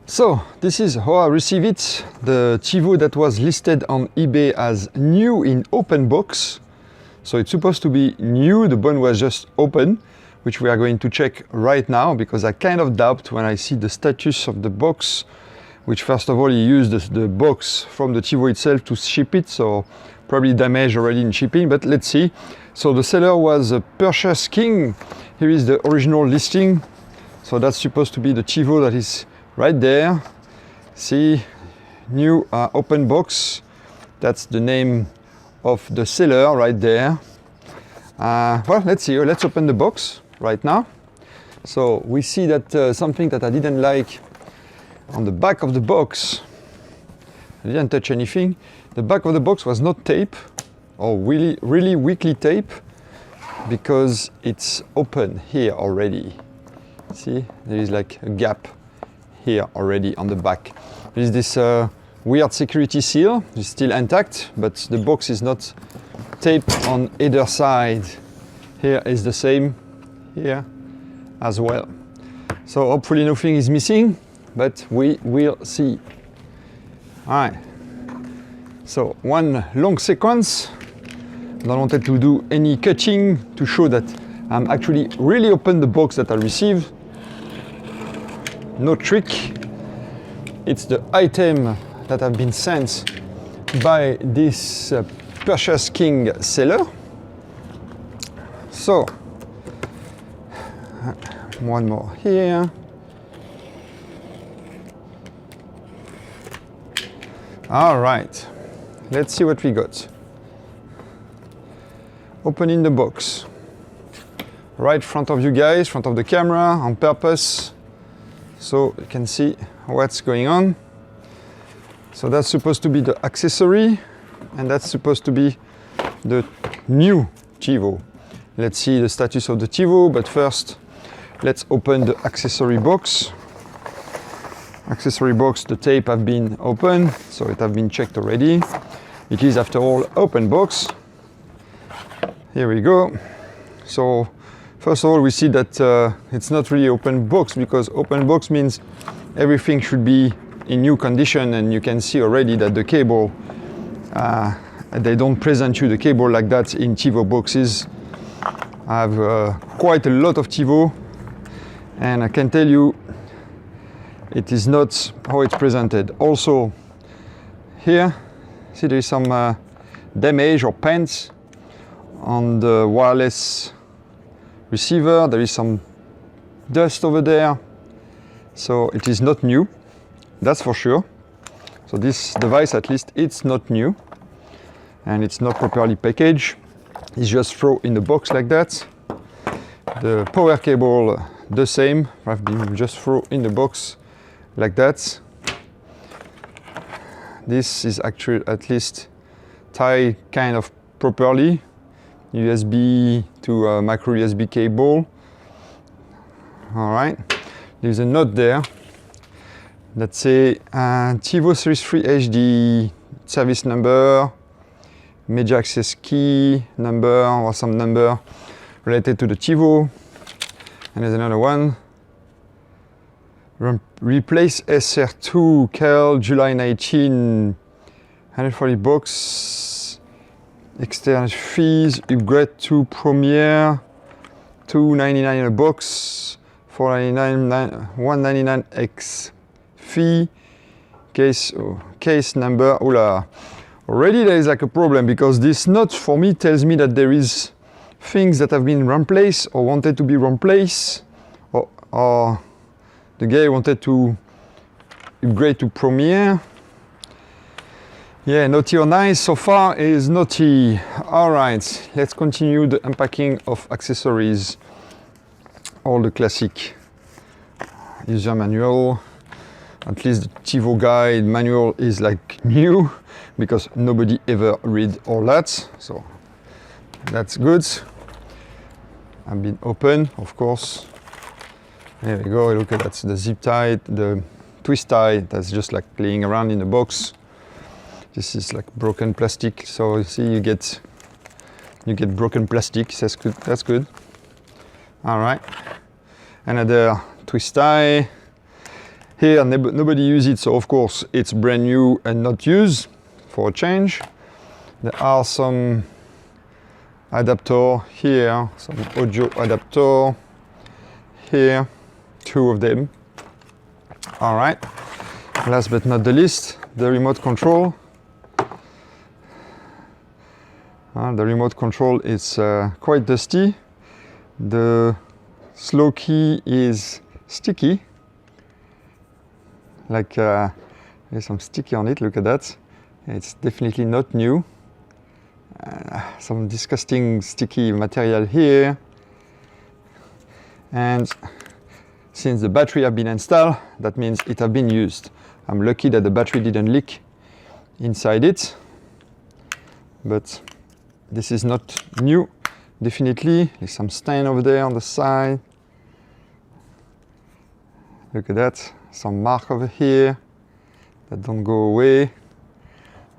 So this is how I receive it. The TiVo that was listed on eBay as new in open box. So it's supposed to be new, the bone was just open, which we are going to check right now because I kind of doubt when I see the status of the box, which first of all he used the box from the TiVo itself to ship it, so probably damaged already in shipping, but let's see. So the seller was Purchase King. Here is the original listing. So that's supposed to be the TiVo that is right there. See, new open box. That's the name of the seller right there. Well, let's see. Let's open the box right now. So we see that something that I didn't like on the back of the box. I didn't touch anything. The back of the box was not tape, or really weakly tape, because it's open here already. See, there is like a gap here already on the back. There is this weird security seal. It's still intact, but the box is not taped on either side. Here is the same, here as well. So hopefully nothing is missing, but we will see. All right. So one long sequence. I don't wanted to do any cutting to show that I'm actually really open the box that I received. No trick. It's the item that have been sent by this Purchase King seller. So one more here. All right, let's see what we got. Opening the box. Right in front of you guys, front of the camera on purpose, so you can see what's going on. So that's supposed to be the accessory, and that's supposed to be the new TiVo. Let's see the status of the TiVo, but first let's open the accessory box. Accessory box, the tape have been opened, so it have been checked already. It is after all open box. Here we go. So first of all we see that it's not really open box, because open box means everything should be in new condition, and you can see already that the cable, they don't present you the cable like that in TiVo boxes. I have quite a lot of TiVo, and I can tell you it is not how it's presented. Also here, see there is some damage or paint on the wireless receiver. There is some dust over there, so it is not new, that's for sure. So this device, at least, it's not new, and it's not properly packaged. It's just thrown in the box like that. The power cable, the same, have been just thrown in the box like that. This is actually at least tied kind of properly. USB to a micro USB cable. All right, there's a note there. Let's say TiVo Series 3 HD service number, media access key number, or some number related to the TiVo. And there's another one. Replace SR2 Cal July 19, 140 box. External fees, upgrade to Premiere, $299 in a box, $499, $199 X fee, case number. Oula, already there is like a problem, because this note for me tells me that there is things that have been replaced or wanted to be replaced, or the guy wanted to upgrade to Premiere. Yeah, naughty or nice so far is naughty. All right, let's continue the unpacking of accessories. All the classic user manual. At least the TiVo guide manual is like new, because nobody ever read all that. So that's good. I've been open, of course. There we go. Look at that. The zip tie, the twist tie. That's just like playing around in the box. This is like broken plastic, so you see you get broken plastic. That's good. That's good. All right. Another twist tie. Here nobody uses it, so of course it's brand new and not used for a change. There are some adapter here, some audio adapter here, 2 of them. All right, last but not the least, the remote control. The remote control is quite dusty. The slow key is sticky, like there's some sticky on it, look at that. It's definitely not new. Some disgusting sticky material here. And since the battery have been installed, that means it have been used. I'm lucky that the battery didn't leak inside it, but this is not new, definitely. There's some stain over there on the side. Look at that, some mark over here that don't go away.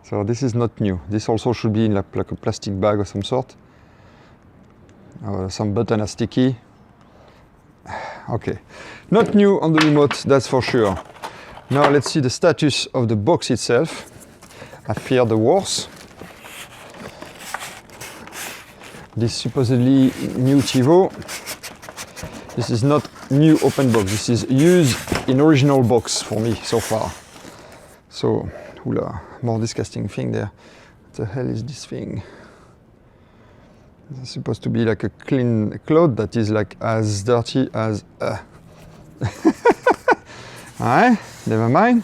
So this is not new. This also should be in like a plastic bag of some sort. Some buttons are sticky. Okay, not new on the remote, that's for sure. Now let's see the status of the box itself. I fear the worst. This supposedly new TiVo. This is not new open box. This is used in original box for me so far. So, oula, more disgusting thing there. What the hell is this thing? It's supposed to be like a clean cloth that is like as dirty as. Alright, never mind.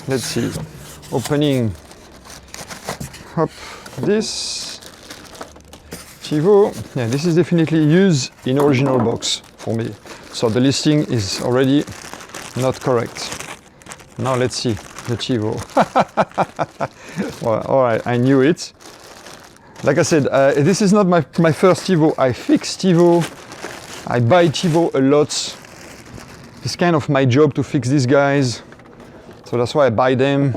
Let's see. Opening up this TiVo. Yeah, this is definitely used in original box for me. So the listing is already not correct. Now let's see the TiVo. Well, all right, I knew it. Like I said, this is not my first TiVo. I fix TiVo. I buy TiVo a lot. It's kind of my job to fix these guys. So that's why I buy them.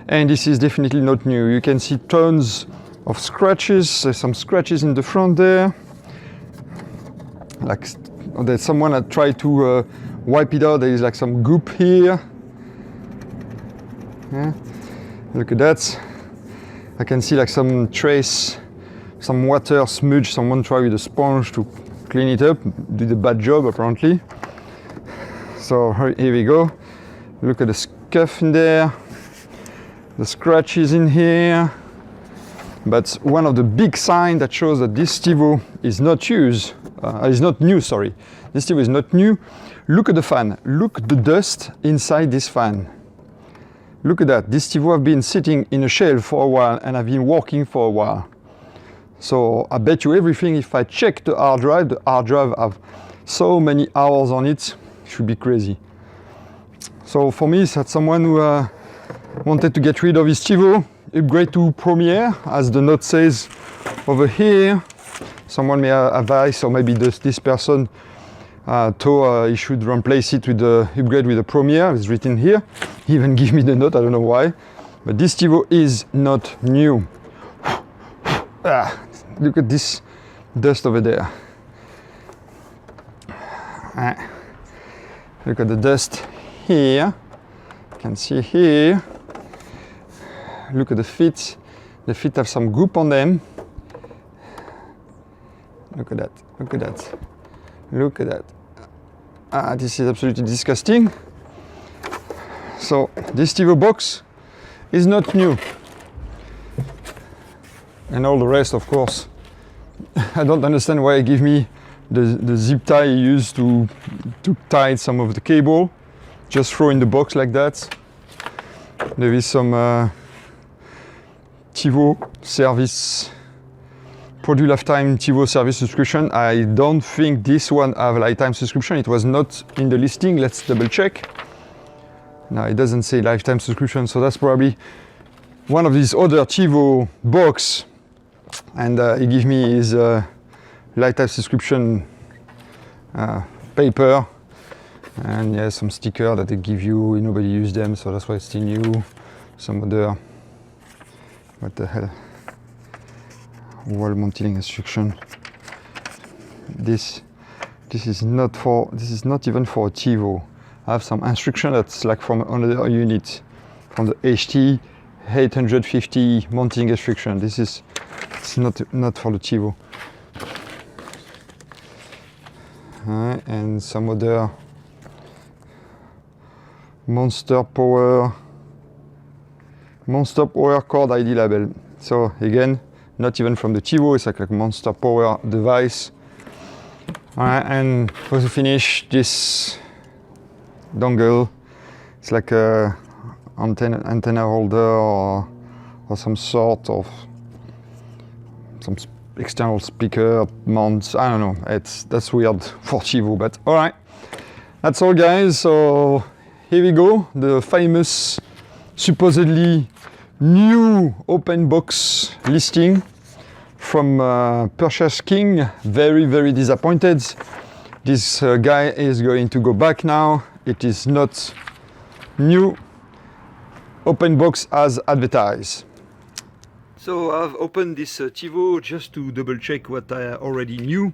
And this is definitely not new. You can see tons of scratches. There's some scratches in the front there. Like there's someone that tried to wipe it out. There is like some goop here. Yeah. Look at that. I can see like some trace, some water smudge. Someone tried with a sponge to clean it up. Did a bad job apparently. So here we go. Look at the scuff in there. The scratches in here. But one of the big signs that shows that this TiVo is not used, is not new, sorry. This TiVo is not new. Look at the fan. Look at the dust inside this fan. Look at that. This TiVo have been sitting in a shelf for a while and I've been working for a while. So I bet you everything, if I check the hard drive have so many hours on it, it should be crazy. So for me, it's that someone who wanted to get rid of his TiVo, upgrade to Premiere, as the note says over here. Someone may advise, or maybe this person thought he should replace it with the upgrade with the Premiere. It's written here. He even give me the note, I don't know why. But this TiVo is not new. Look at this dust over there. Look at the dust here. You can see here. Look at the feet. The feet have some goop on them. Look at that. Look at that. Look at that. This is absolutely disgusting. So this TiVo box is not new. And all the rest, of course. I don't understand why he give me the zip tie he used to tie some of the cable. Just throw in the box like that. There is some TiVo service, product lifetime TiVo service subscription. I don't think this one have a lifetime subscription. It was not in the listing. Let's double check. No, it doesn't say lifetime subscription, so that's probably one of these other TiVo box. And he gave me his lifetime subscription paper. And yeah, some sticker that they give you. Nobody used them, so that's why it's still new. Some other, what the hell? Wall mounting instruction. This This is not even for a TiVo. I have some instruction that's like from another unit, from the HT 850 mounting instruction. It's not for the TiVo. And some other Monster Power cord ID label. So again, not even from the TiVo, it's like a Monster Power device. Alright, and for the finish, this dongle, it's like a antenna holder or some sort of some external speaker mounts. I don't know. That's weird for TiVo, but all right. That's all, guys. So here we go. The famous, supposedly new open box listing from Purchase King. Very, very disappointed. This guy is going to go back now. It is not new open box as advertised. So I've opened this TiVo just to double check what I already knew,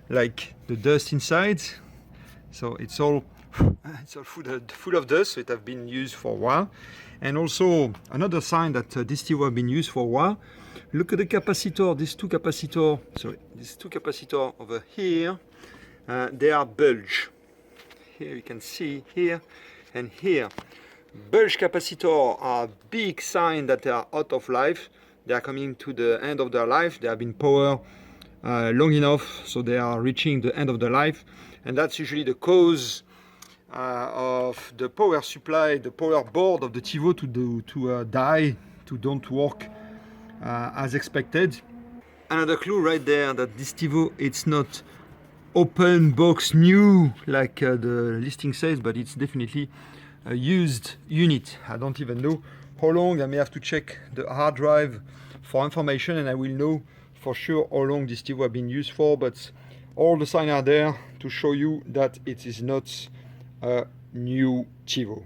like the dust inside. So it's all full of dust, so it has been used for a while. And also another sign that this TiVo has been used for a while. Look at the capacitor, these two capacitor over here, they are bulge. Here you can see here and here. Bulge capacitor are big sign that they are out of life. They are coming to the end of their life. They have been powered long enough, so they are reaching the end of their life. And that's usually the cause of the power supply, the power board of the TiVo to die, to don't work as expected. Another clue right there that this TiVo, it's not open box new like the listing says, but it's definitely a used unit. I don't even know how long. I may have to check the hard drive for information, and I will know for sure how long this TiVo has been used for, but all the signs are there to show you that it is not a new TiVo.